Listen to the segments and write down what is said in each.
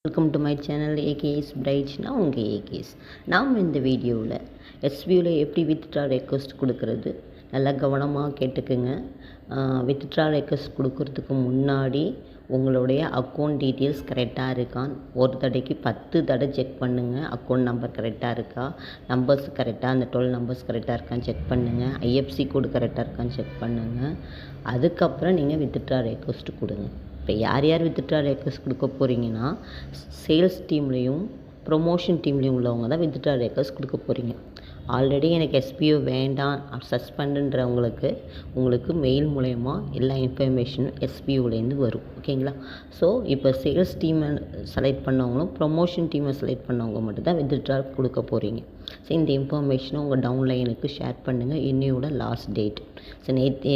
Welcome to my channel AKS பிரைட்னா உங்கள் AKS. நாம் இந்த வீடியோவில் எஸ்பியூவில் எப்படி வித்ட்ரா ரெக்வஸ்ட் கொடுக்கறது நல்லா கவனமாக கேட்டுக்குங்க. வித்ட்ரா ரெக்வஸ்ட் கொடுக்கறதுக்கு முன்னாடி உங்களுடைய அக்கௌண்ட் டீட்டெயில்ஸ் கரெக்டாக இருக்கான்னு ஒரு தடவைக்கு 10 தடவை செக் பண்ணுங்கள். அக்கௌண்ட் நம்பர் கரெக்டாக இருக்கா, நம்பர்ஸ் கரெக்டாக அந்த 12 நம்பர்ஸ் கரெக்டாக இருக்கான்னு செக் பண்ணுங்கள். ஐஎஃப்சி கோடு கரெக்டாக இருக்கான்னு செக் பண்ணுங்கள். அதுக்கப்புறம் நீங்கள் வித்ட்ரா ரெக்வஸ்ட் கொடுங்க. இப்போ யார் யார் வித்ட்ரா ரெக்வஸ்ட் கொடுக்க போகிறீங்கன்னா, சேல்ஸ் டீம்லேயும் ப்ரொமோஷன் டீம்லேயும் உள்ளவங்க தான் வித்ட்ரா ரெக்வஸ்ட் கொடுக்க போகிறீங்க. ஆல்ரெடி எனக்கு எஸ்பிஓ வேண்டாம் சஸ்பெண்டுன்றவங்களுக்கு உங்களுக்கு மெயில் மூலயமா எல்லா இன்ஃபர்மேஷனும் எஸ்பிஓலேருந்து வரும். ஓகேங்களா? ஸோ இப்போ சேல்ஸ் டீமை செலக்ட் பண்ணவங்களும் ப்ரொமோஷன் டீமை செலக்ட் பண்ணவங்க மட்டும்தான் வித்ட்ரா கொடுக்க போகிறீங்க. ஸோ இந்த இன்ஃபர்மேஷனை உங்கள் டவுன்லைனுக்கு ஷேர் பண்ணுங்கள். இன்னையோட லாஸ்ட் டேட். ஸோ நேற்று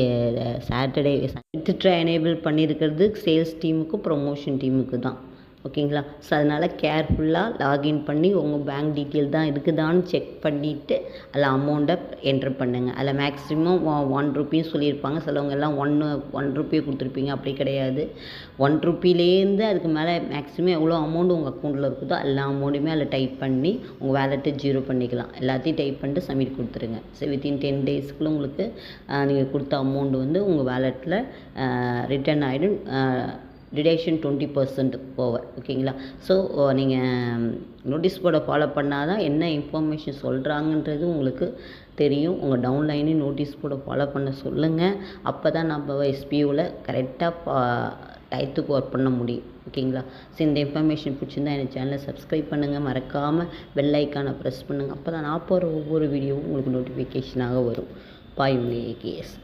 சாட்டர்டே வித்ட்ரா எனேபிள் பண்ணியிருக்கிறது சேல்ஸ் டீமுக்கு ப்ரொமோஷன் டீமுக்கு தான். ஓகேங்களா? ஸோ அதனால் கேர்ஃபுல்லாக லாகின் பண்ணி உங்கள் பேங்க் டீட்டெயில் தான் இருக்குதான்னு செக் பண்ணிவிட்டு அதில் அமௌண்ட்டை என்ட்ரு பண்ணுங்கள். அதில் மேக்ஸிமம் 1 ரூபி சொல்லியிருப்பாங்க. சிலவங்க எல்லாம் ஒன் ரூபி கொடுத்துருப்பீங்க. அப்படி கிடையாது. 1 ரூபிலேருந்து அதுக்கு மேலே மேக்ஸிமம் எவ்வளோ அமௌண்ட் உங்கள் அக்கௌண்ட்டில் இருக்குதோ எல்லா அமௌண்ட்டுமே அதில் டைப் பண்ணி உங்கள் வேலெட்டை ஜீரோ பண்ணிக்கலாம். எல்லாத்தையும் டைப் பண்ணிட்டு சப்மிட் கொடுத்துருங்க. ஸோ வித்தின் 10 டேஸ்க்குள்ளே உங்களுக்கு நீங்கள் கொடுத்த அமௌண்ட் வந்து உங்கள் வேலெட்டில் ரிட்டர்ன் ஆகிடும். டிடக்ஷன் 20% போவர். ஓகேங்களா? ஸோ நீங்கள் நோட்டீஸ் போர்டை ஃபாலோ பண்ணால் தான் என்ன இன்ஃபர்மேஷன் சொல்கிறாங்கன்றது உங்களுக்கு தெரியும். உங்கள் டவுன்லைனையும் நோட்டீஸ் போர்டை ஃபாலோ பண்ண சொல்லுங்கள். அப்போ தான் நம்ம எஸ்பிஓவில் கரெக்டாக டயத்துக்கு ஒர்க் பண்ண முடியும். ஓகேங்களா? ஸோ இந்த இன்ஃபர்மேஷன் பிடிச்சிருந்தா என் சேனலை சப்ஸ்கிரைப் பண்ணுங்கள். மறக்காமல் பெல் ஐக்கானை ப்ரெஸ் பண்ணுங்கள். அப்போ தான் நான் போகிற ஒவ்வொரு வீடியோவும் உங்களுக்கு நோட்டிஃபிகேஷனாக வரும். பாய் உங்கள் ஏகேஎஸ்.